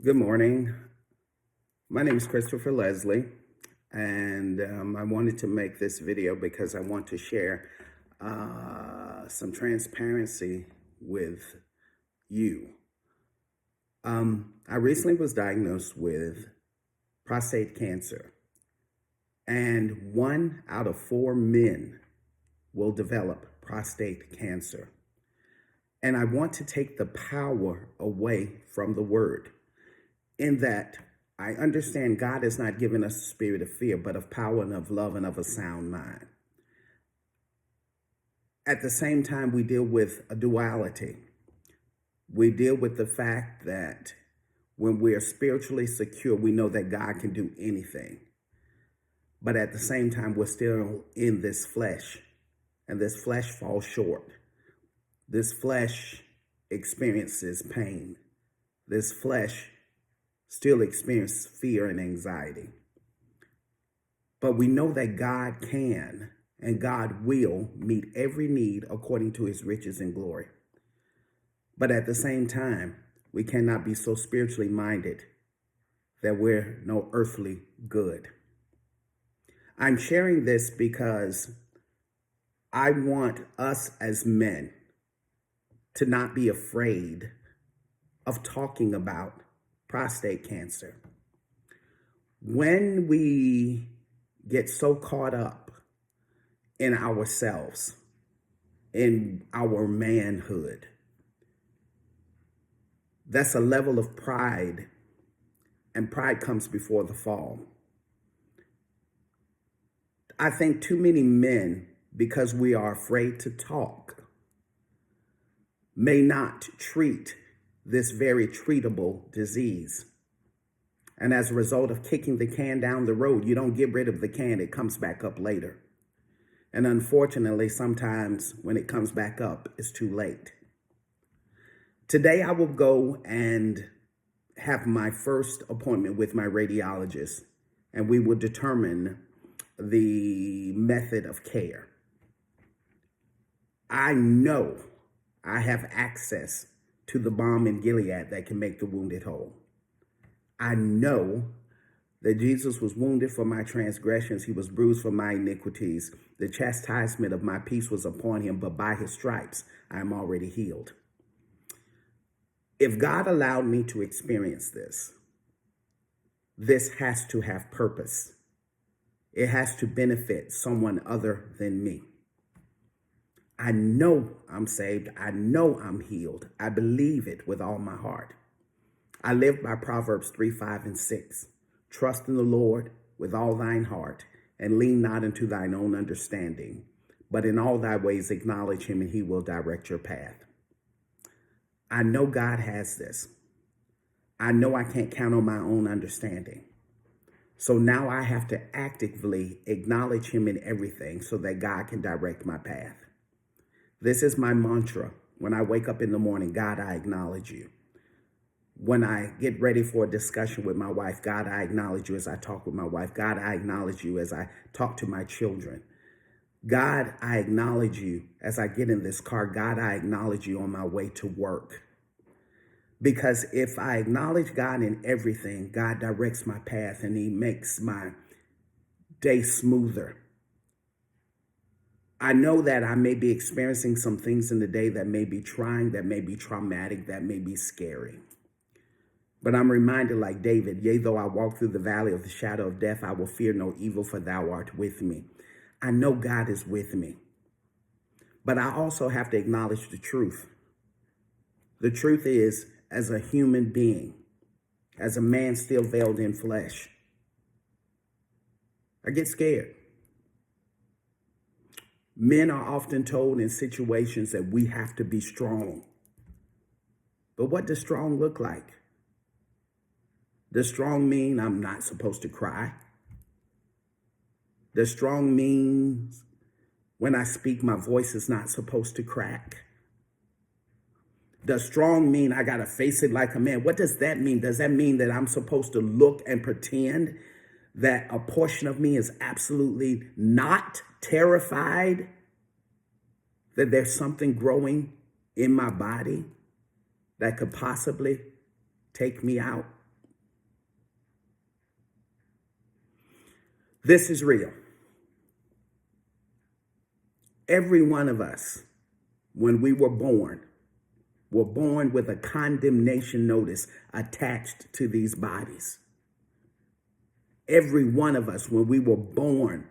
Good morning. My name is Christopher Leslie, and I wanted to make this video because I want to share some transparency with you. I recently was diagnosed with prostate cancer, and 1 out of 4 men will develop prostate cancer. And I want to take the power away from the word, in that I understand God has not given us a spirit of fear, but of power and of love and of a sound mind. At the same time, we deal with a duality. We deal with the fact that when we are spiritually secure, we know that God can do anything. But at the same time, we're still in this flesh, and this flesh falls short. This flesh experiences pain. This flesh still experience fear and anxiety. But we know that God can and God will meet every need according to his riches and glory. But at the same time, we cannot be so spiritually minded that we're no earthly good. I'm sharing this because I want us as men to not be afraid of talking about prostate cancer. When we get so caught up in ourselves, in our manhood, that's a level of pride, and pride comes before the fall. I think too many men, because we are afraid to talk, may not treat this very treatable disease. And as a result of kicking the can down the road, you don't get rid of the can, it comes back up later. And unfortunately, sometimes when it comes back up, it's too late. Today, I will go and have my first appointment with my radiologist, and we will determine the method of care. I know I have access to the balm in Gilead that can make the wounded whole. I know that Jesus was wounded for my transgressions. He was bruised for my iniquities. The chastisement of my peace was upon him, but by his stripes, I am already healed. If God allowed me to experience this has to have purpose. It has to benefit someone other than me. I know I'm saved. I know I'm healed. I believe it with all my heart. I live by Proverbs 3, 5, and 6. Trust in the Lord with all thine heart, and lean not into thine own understanding, but in all thy ways acknowledge him, and he will direct your path. I know God has this. I know I can't count on my own understanding. So now I have to actively acknowledge him in everything so that God can direct my path. This is my mantra. When I wake up in the morning, God, I acknowledge you. When I get ready for a discussion with my wife, God, I acknowledge you as I talk with my wife. God, I acknowledge you as I talk to my children. God, I acknowledge you as I get in this car. God, I acknowledge you on my way to work. Because if I acknowledge God in everything, God directs my path and he makes my day smoother. I know that I may be experiencing some things in the day that may be trying, that may be traumatic, that may be scary. But I'm reminded, like David, yea, though I walk through the valley of the shadow of death, I will fear no evil, for thou art with me. I know God is with me. But I also have to acknowledge the truth. The truth is, as a human being, as a man still veiled in flesh, I get scared. Men are often told in situations that we have to be strong. But what does strong look like? Does strong mean I'm not supposed to cry? Does strong mean when I speak, my voice is not supposed to crack? Does strong mean I got to face it like a man? What does that mean? Does that mean that I'm supposed to look and pretend that a portion of me is absolutely not terrified that there's something growing in my body that could possibly take me out? This is real. Every one of us, when we were born with a condemnation notice attached to these bodies. Every one of us, when we were born,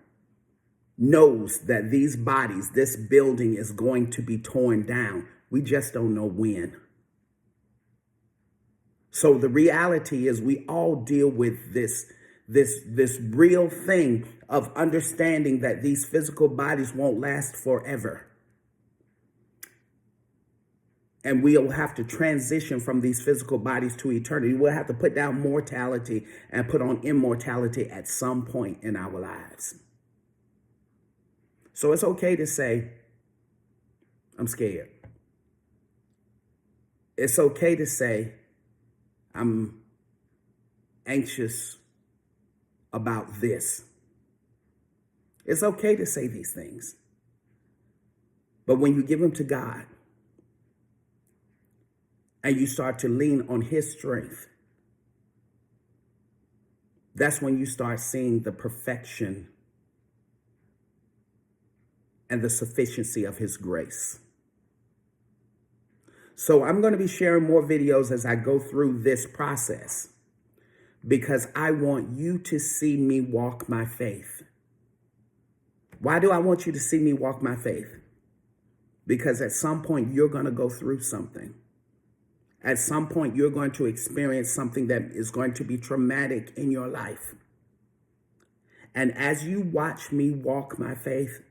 knows that these bodies, this building is going to be torn down. We just don't know when. So the reality is we all deal with this real thing of understanding that these physical bodies won't last forever. And we'll have to transition from these physical bodies to eternity. We'll have to put down mortality and put on immortality at some point in our lives. So it's okay to say, I'm scared. It's okay to say, I'm anxious about this. It's okay to say these things. But when you give them to God and you start to lean on his strength, that's when you start seeing the perfection and the sufficiency of his grace. So I'm going to be sharing more videos as I go through this process, because I want you to see me walk my faith. Why do I want you to see me walk my faith? Because at some point you're going to go through something. At some point you're going to experience something that is going to be traumatic in your life. And as you watch me walk my faith,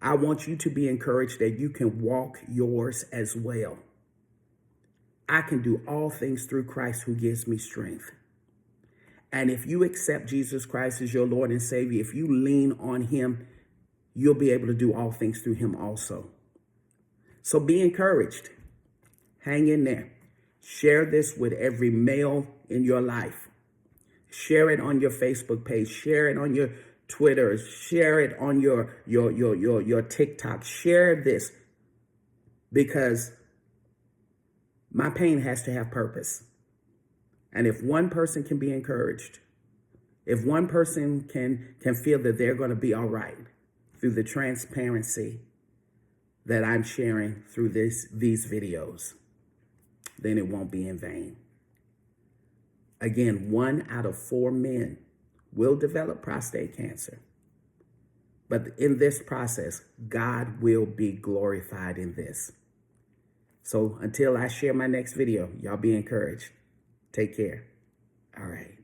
I want you to be encouraged that you can walk yours as well. I can do all things through Christ who gives me strength. And if you accept Jesus Christ as your Lord and Savior, if you lean on him, you'll be able to do all things through him also. So be encouraged. Hang in there. Share this with every male in your life. Share it on your Facebook page. Share it on your Twitter. Share it on your TikTok. Share this, because my pain has to have purpose. And if one person can be encouraged, if one person can feel that they're going to be all right through the transparency that I'm sharing through these videos, then it won't be in vain. Again, 1 out of 4 men will develop prostate cancer. But in this process, God will be glorified in this. So until I share my next video, y'all be encouraged. Take care. All right.